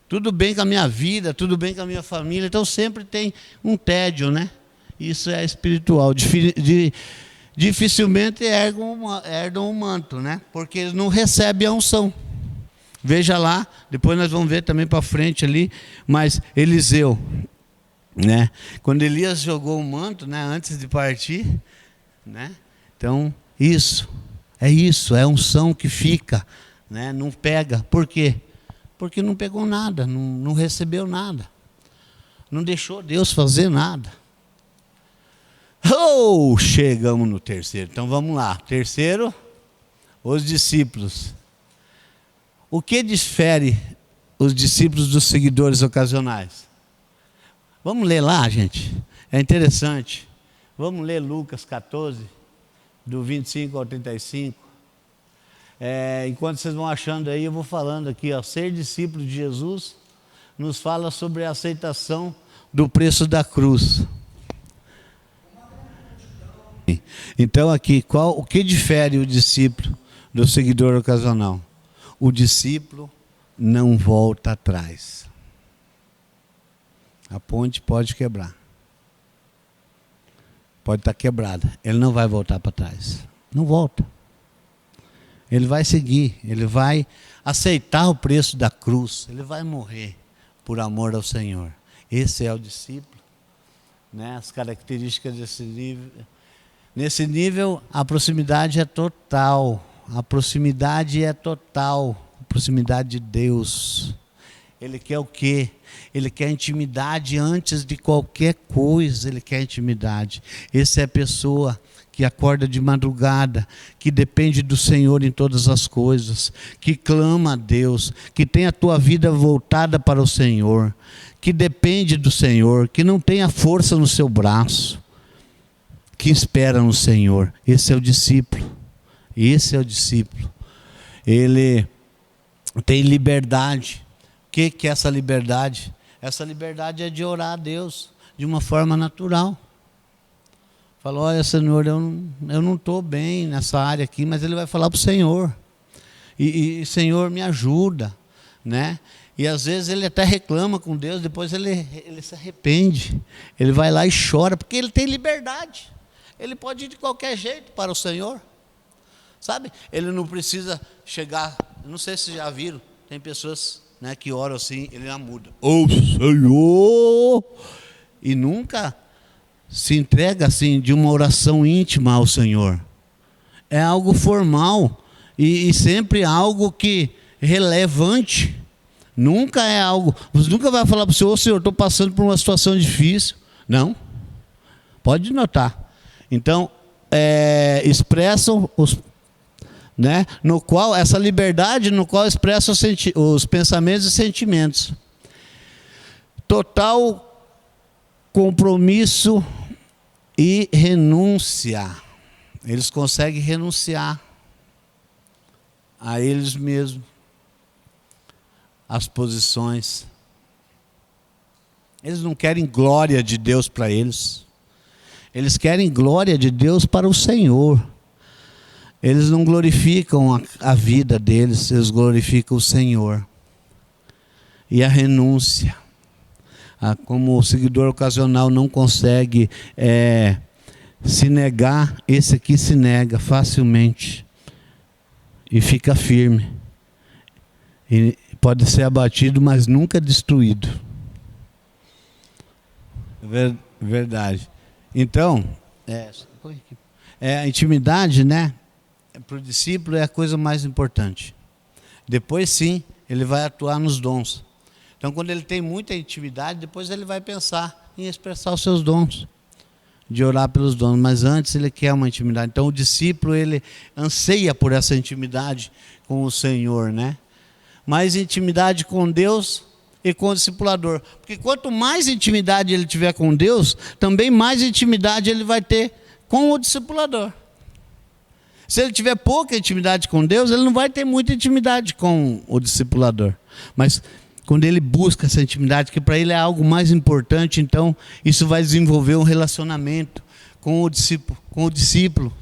A: Tudo bem com a minha vida, tudo bem com a minha família. Então sempre tem um tédio, né? Isso é espiritual. Dificilmente herdam um manto, né? Porque eles não recebem a unção. Veja lá, depois nós vamos ver também para frente ali, mas Eliseu, né? Quando Elias jogou o manto, né? Antes de partir, né? Então, é unção que fica, né? Não pega. Por quê? Porque não pegou nada, não recebeu nada. Não deixou Deus fazer nada. Chegamos no terceiro. Então vamos lá. Terceiro, os discípulos. O que difere os discípulos dos seguidores ocasionais? Vamos ler lá, gente. É interessante. Vamos ler Lucas 14, do 25 ao 35. Enquanto vocês vão achando aí, eu vou falando aqui, ó, ser discípulo de Jesus nos fala sobre a aceitação do preço da cruz. Então aqui, o que difere o discípulo do seguidor ocasional? O discípulo não volta atrás. A ponte pode quebrar. Pode estar quebrada. Ele não vai voltar para trás. Não volta. Ele vai seguir, ele vai aceitar o preço da cruz, ele vai morrer por amor ao Senhor. Esse é o discípulo, né? As características desse nível. Nesse nível, a proximidade é total. A proximidade é total. A proximidade de Deus. Ele quer o quê? Ele quer intimidade antes de qualquer coisa. Ele quer intimidade. Essa é a pessoa que acorda de madrugada, que depende do Senhor em todas as coisas, que clama a Deus, que tem a tua vida voltada para o Senhor, que depende do Senhor, que não tem a força no seu braço, que espera no Senhor. Esse é o discípulo. Esse é o discípulo. Ele tem liberdade. O que é essa liberdade? Essa liberdade é de orar a Deus de uma forma natural. Falou, olha, Senhor, eu não estou bem nessa área aqui, mas ele vai falar para o Senhor. E Senhor, me ajuda, né? E às vezes ele até reclama com Deus, depois ele se arrepende. Ele vai lá e chora, porque ele tem liberdade. Ele pode ir de qualquer jeito para o Senhor. Sabe? Ele não precisa chegar, não sei se já viram, tem pessoas, né, que oram assim, ele já muda. Ô Senhor! E nunca se entrega assim de uma oração íntima ao Senhor. É algo formal e sempre algo que relevante. Nunca é algo, você nunca vai falar para o Senhor, ô Senhor, estou passando por uma situação difícil. Não. Pode notar. Então, expressam os, né, no qual essa liberdade, no qual expressa os pensamentos e sentimentos. Total compromisso e renúncia. Eles conseguem renunciar a eles mesmos, às posições. Eles não querem glória de Deus para eles. Eles querem glória de Deus para o Senhor. Eles não glorificam a vida deles, eles glorificam o Senhor. E a renúncia. Como o seguidor ocasional não consegue se negar, esse aqui se nega facilmente e fica firme. E pode ser abatido, mas nunca destruído. Verdade. Então, a intimidade, né, para o discípulo é a coisa mais importante. Depois sim, ele vai atuar nos dons. Então, quando ele tem muita intimidade, depois ele vai pensar em expressar os seus dons, de orar pelos dons. Mas antes ele quer uma intimidade. Então, o discípulo, ele anseia por essa intimidade com o Senhor, né? Mais intimidade com Deus e com o discipulador. Porque quanto mais intimidade ele tiver com Deus, também mais intimidade ele vai ter com o discipulador. Se ele tiver pouca intimidade com Deus, ele não vai ter muita intimidade com o discipulador. Mas quando ele busca essa intimidade, que para ele é algo mais importante, então isso vai desenvolver um relacionamento com o discípulo,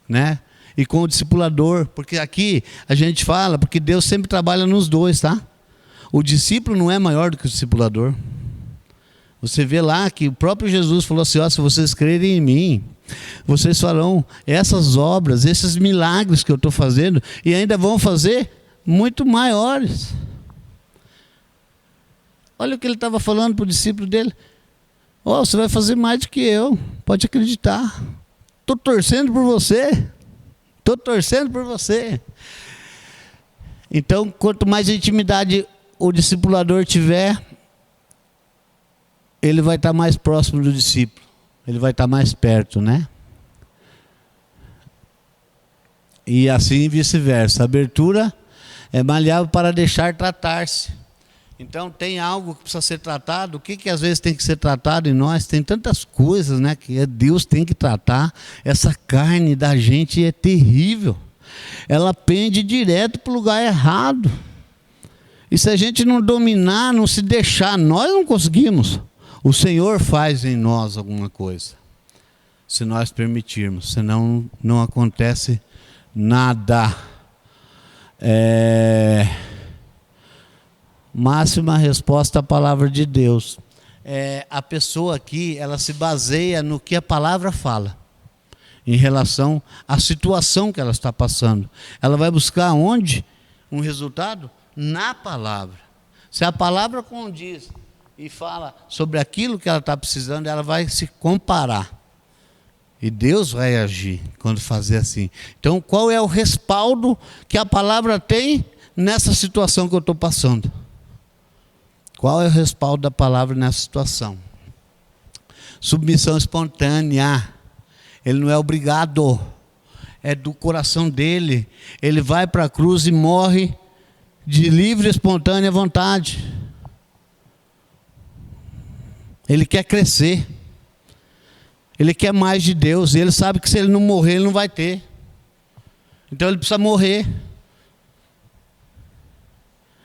A: né? E com o discipulador, porque aqui a gente fala, porque Deus sempre trabalha nos dois, tá? O discípulo não é maior do que o discipulador. Você vê lá que o próprio Jesus falou assim, ó, se vocês crerem em mim, vocês farão essas obras, esses milagres que eu estou fazendo, e ainda vão fazer muito maiores. Olha o que ele estava falando para o discípulo dele. Ó, você vai fazer mais do que eu, pode acreditar. Estou torcendo por você. Estou torcendo por você. Então, quanto mais intimidade o discipulador tiver, ele vai estar mais próximo do discípulo. Ele vai estar mais perto, né? E assim vice-versa. A abertura é maleável para deixar tratar-se. Então tem algo que precisa ser tratado. O que às vezes tem que ser tratado em nós? Tem tantas coisas, né, que Deus tem que tratar. Essa carne da gente é terrível. Ela pende direto para o lugar errado. E se a gente não dominar, não se deixar, nós não conseguimos. O Senhor faz em nós alguma coisa, se nós permitirmos, senão não acontece nada. Máxima resposta à palavra de Deus. A pessoa aqui, ela se baseia no que a palavra fala, em relação à situação que ela está passando. Ela vai buscar onde? Um resultado? Na palavra. Se a palavra condiz e fala sobre aquilo que ela está precisando, ela vai se comparar. E Deus vai agir quando fazer assim. Então, qual é o respaldo que a palavra tem nessa situação que eu estou passando? Qual é o respaldo da palavra nessa situação? Submissão espontânea. Ele não é obrigado. É do coração dele. Ele vai para a cruz e morre de livre e espontânea vontade. Ele quer crescer. Ele quer mais de Deus. E ele sabe que se ele não morrer, ele não vai ter. Então ele precisa morrer.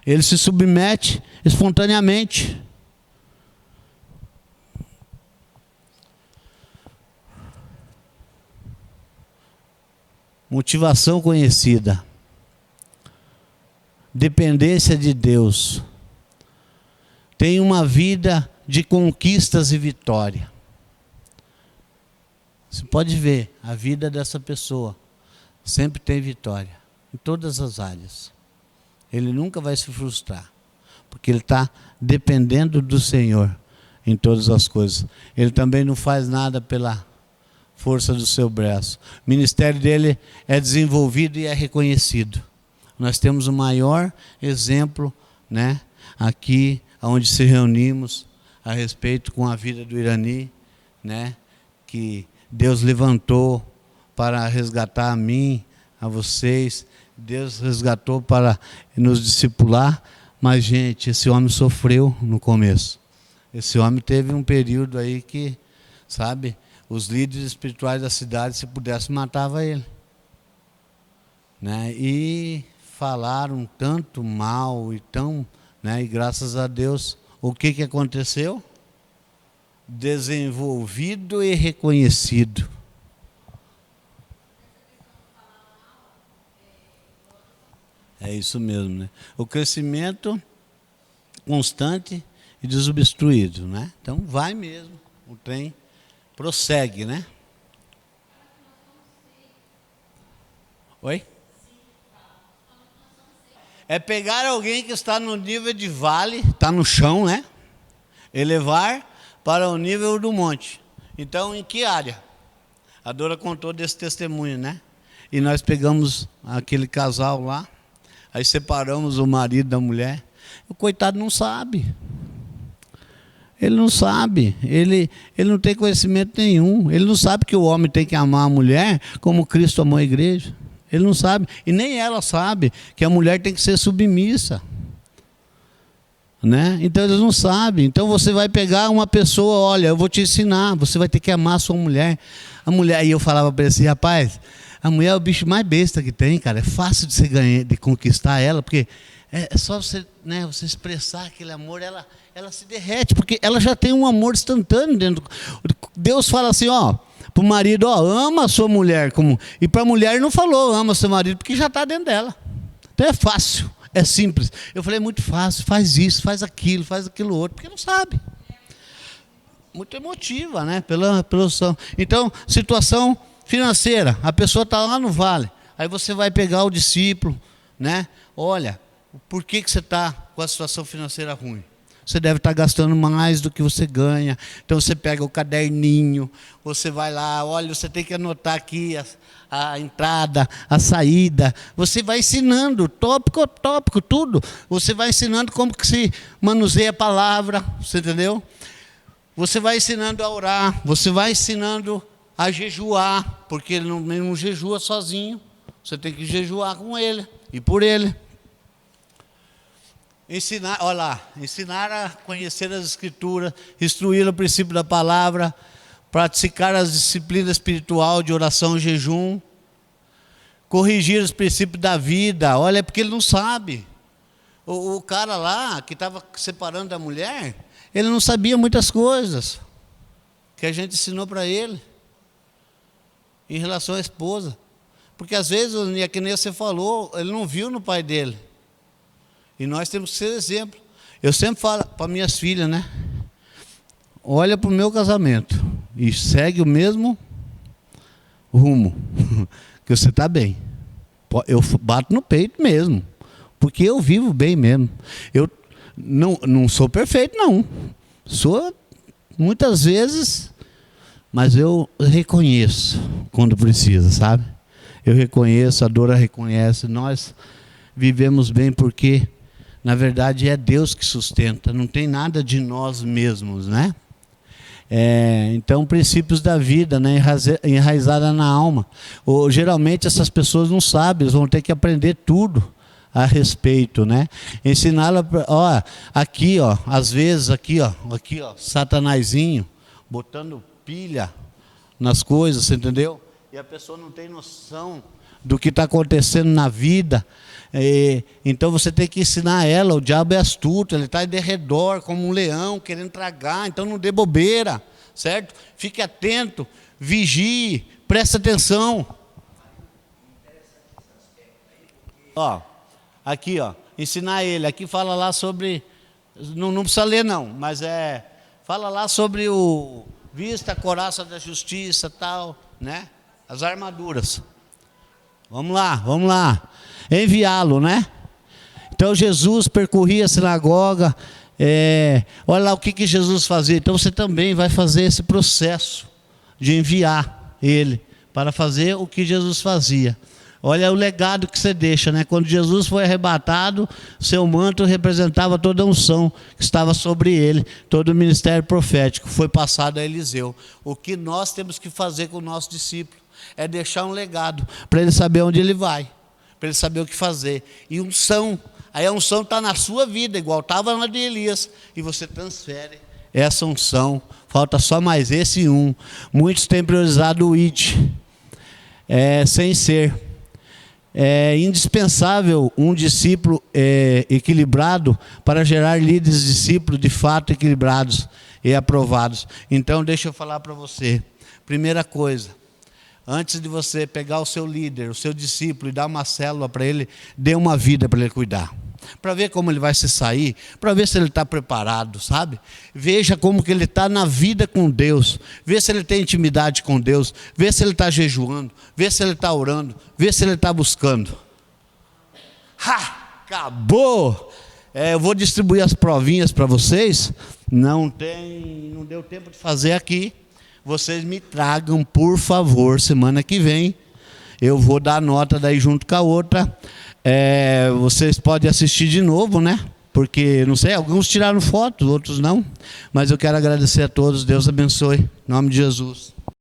A: Ele se submete espontaneamente. Motivação conhecida. Dependência de Deus. Tem uma vida de conquistas e vitória. Você pode ver, a vida dessa pessoa sempre tem vitória, em todas as áreas. Ele nunca vai se frustrar, porque ele está dependendo do Senhor em todas as coisas. Ele também não faz nada pela força do seu braço. O ministério dele é desenvolvido e é reconhecido. Nós temos o maior exemplo, né, aqui onde se reunimos a respeito com a vida do Irani, né, que Deus levantou para resgatar a mim, a vocês. Deus resgatou para nos discipular. Mas, gente, esse homem sofreu no começo. Esse homem teve um período aí que, sabe, os líderes espirituais da cidade, se pudesse, matava ele. Né? E falaram tanto mal e tão, né? E graças a Deus, o que aconteceu? Desenvolvido e reconhecido. É isso mesmo, né? O crescimento constante e desobstruído, né? Então vai mesmo, o trem prossegue, né? Oi? É pegar alguém que está no nível de vale, está no chão, né? Elevar para o nível do monte. Então, em que área? A Dora contou desse testemunho, né? E nós pegamos aquele casal lá, aí separamos o marido da mulher. O coitado não sabe. Ele não sabe. Ele não tem conhecimento nenhum. Ele não sabe que o homem tem que amar a mulher como Cristo amou a igreja. Ele não sabe. E nem ela sabe que a mulher tem que ser submissa. Né? Então eles não sabem. Então você vai pegar uma pessoa, olha, eu vou te ensinar, você vai ter que amar a sua mulher. A mulher, aí eu falava para ele assim, rapaz, a mulher é o bicho mais besta que tem, cara. É fácil de você ganhar, de conquistar ela, porque é só você, né, você expressar aquele amor, ela se derrete, porque ela já tem um amor instantâneo dentro. Deus fala assim, ó, para o marido, ó, ama a sua mulher, e para a mulher não falou, ama seu marido, porque já está dentro dela. Então é fácil. É simples. Eu falei, é muito fácil, faz isso, faz aquilo outro, porque não sabe. Muito emotiva, né? Pela som. Então, situação financeira, a pessoa está lá no vale, aí você vai pegar o discípulo, né? Olha, por que você está com a situação financeira ruim? Você deve estar gastando mais do que você ganha. Então você pega o caderninho, você vai lá, olha, você tem que anotar aqui a entrada, a saída. Você vai ensinando, tópico a tópico, tudo. Você vai ensinando como que se manuseia a palavra, você entendeu? Você vai ensinando a orar, você vai ensinando a jejuar, porque ele não jejua sozinho. Você tem que jejuar com ele e por ele. Ensinar, olha lá, ensinar a conhecer as Escrituras, instruir o princípio da palavra, praticar as disciplinas espiritual de oração e jejum, corrigir os princípios da vida. Olha, é porque ele não sabe. O cara lá, que estava separando da mulher, ele não sabia muitas coisas que a gente ensinou para ele em relação à esposa. Porque às vezes, é que nem você falou, ele não viu no pai dele. E nós temos que ser exemplo. Eu sempre falo para minhas filhas, né? Olha para o meu casamento e segue o mesmo rumo, que você está bem. Eu bato no peito mesmo, porque eu vivo bem mesmo. Eu não sou perfeito, não. Sou muitas vezes, mas eu reconheço quando precisa, sabe? Eu reconheço, a Dora reconhece. Nós vivemos bem porque, na verdade, é Deus que sustenta. Não tem nada de nós mesmos, né? Então, princípios da vida, né, enraizada na alma. Geralmente essas pessoas não sabem, eles vão ter que aprender tudo a respeito, né? Ensiná-la, aqui, às vezes aqui, satanazinho, botando pilha nas coisas, você entendeu? E a pessoa não tem noção do que está acontecendo na vida. Então você tem que ensinar ela, o diabo é astuto, ele está de redor como um leão, querendo tragar, então não dê bobeira, certo? Fique atento, vigie, preste atenção. Aqui, ensinar ele, aqui fala lá sobre, não precisa ler não, mas fala lá sobre o vista, a couraça da justiça, tal, né? As armaduras. Vamos lá. Enviá-lo, né? Então Jesus percorria a sinagoga. Olha lá o que Jesus fazia. Então você também vai fazer esse processo de enviar ele para fazer o que Jesus fazia. Olha o legado que você deixa, né? Quando Jesus foi arrebatado, seu manto representava toda a unção que estava sobre ele, todo o ministério profético foi passado a Eliseu. O que nós temos que fazer com o nosso discípulo é deixar um legado para ele saber onde ele vai, para ele saber o que fazer. E unção, aí a unção está na sua vida, igual estava na de Elias, e você transfere essa unção. Falta só mais esse um. Muitos têm priorizado o IT, sem ser. É indispensável um discípulo equilibrado para gerar líderes discípulos de fato equilibrados e aprovados. Então deixa eu falar para você. Primeira coisa, antes de você pegar o seu líder, o seu discípulo e dar uma célula para ele, dê uma vida para ele cuidar. Para ver como ele vai se sair, para ver se ele está preparado, sabe? Veja como que ele está na vida com Deus, vê se ele tem intimidade com Deus, vê se ele está jejuando, vê se ele está orando, vê se ele está buscando. Acabou! Eu vou distribuir as provinhas para vocês, não deu tempo de fazer aqui, vocês me tragam, por favor, semana que vem, eu vou dar a nota daí junto com a outra. Vocês podem assistir de novo, né? Porque, não sei, alguns tiraram fotos, outros não. Mas eu quero agradecer a todos. Deus abençoe. Em nome de Jesus.